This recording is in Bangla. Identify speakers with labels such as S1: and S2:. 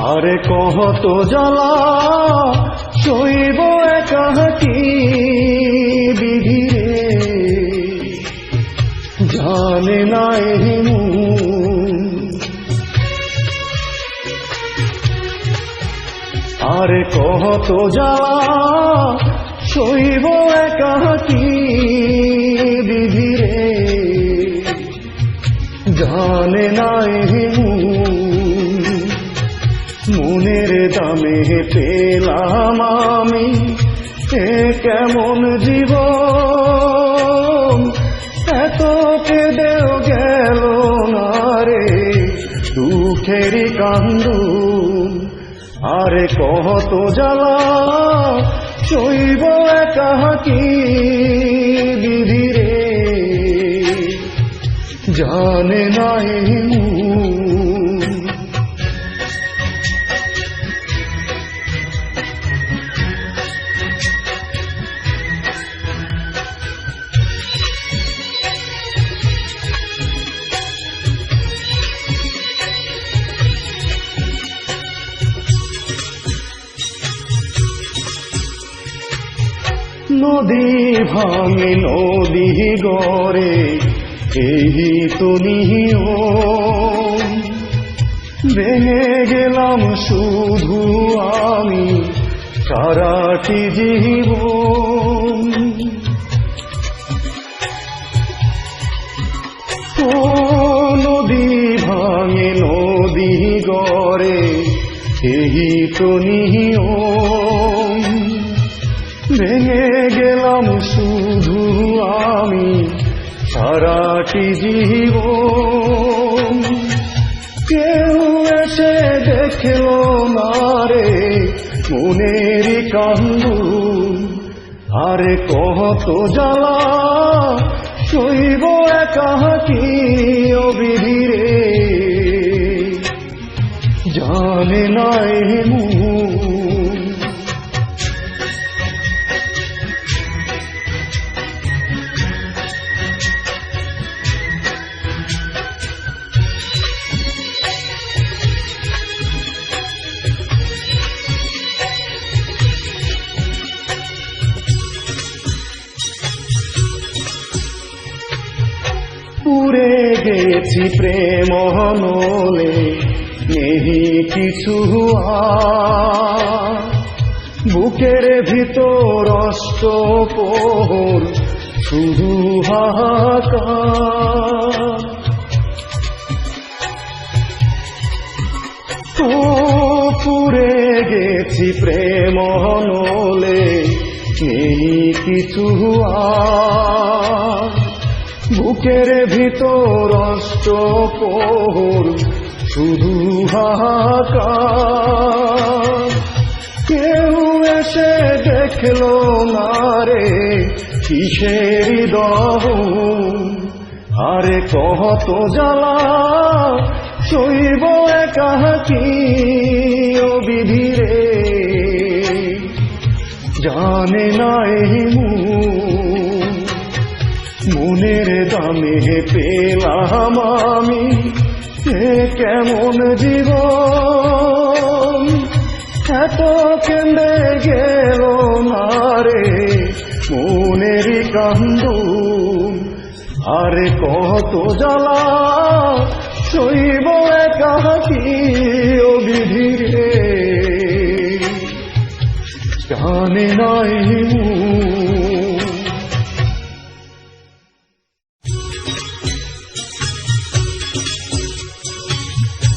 S1: আরে কত জ্বালা সইব একাকী বিধি রে, জানে না এই মন। আরে কত জ্বালা সইব একাকী বিধি রে, জানে না এই মন। মনের দামে পেলাম আমি এ কেমন জীবন, এত কেঁদেও গেল না রে দুঃখেরই কান্দন। আরে কত জ্বালা সইব একাকী বিধি রে, জানে না এই মন। নদী ভাঙে নদী গড়ে এই তো নিয়ম, ভেঙে গেলাম শুধু আমি সারাটি জীবন। ও নদী ভাঙে নদী গড়ে এই তো নিয়ম, ভেঙে গেলাম শুধু আমি সারাটি জীবন। কেউ এসে দেখল না রে মনেরই কান্দন। আরে কত জ্বালা সইব একাকী বিধি রে, জানে না এই মন। পুরে গেছি প্রেম নলে নেহি কিছু আর, বুকের ভিতর অষ্টপ্রহর শুধু হাহাকার। ও পুরে গেছি প্রেম নলে নেহি কিছু আর, বুকের ভিতর অষ্টপ্রহর শুধু হাহাকার। কেউ এসে দেখল না রে কিসেরই দহন। আরে কত জ্বালা সইব একাকী বিধি রে, জানে না এই মন। মনের দামে পেলাম আমি এ কেমন জীবন, এত কেঁদে গেল না রে মনেরই কান্দন। আরে কত জ্বালা সইব একাকী বিধি রে, জানে না এই মন।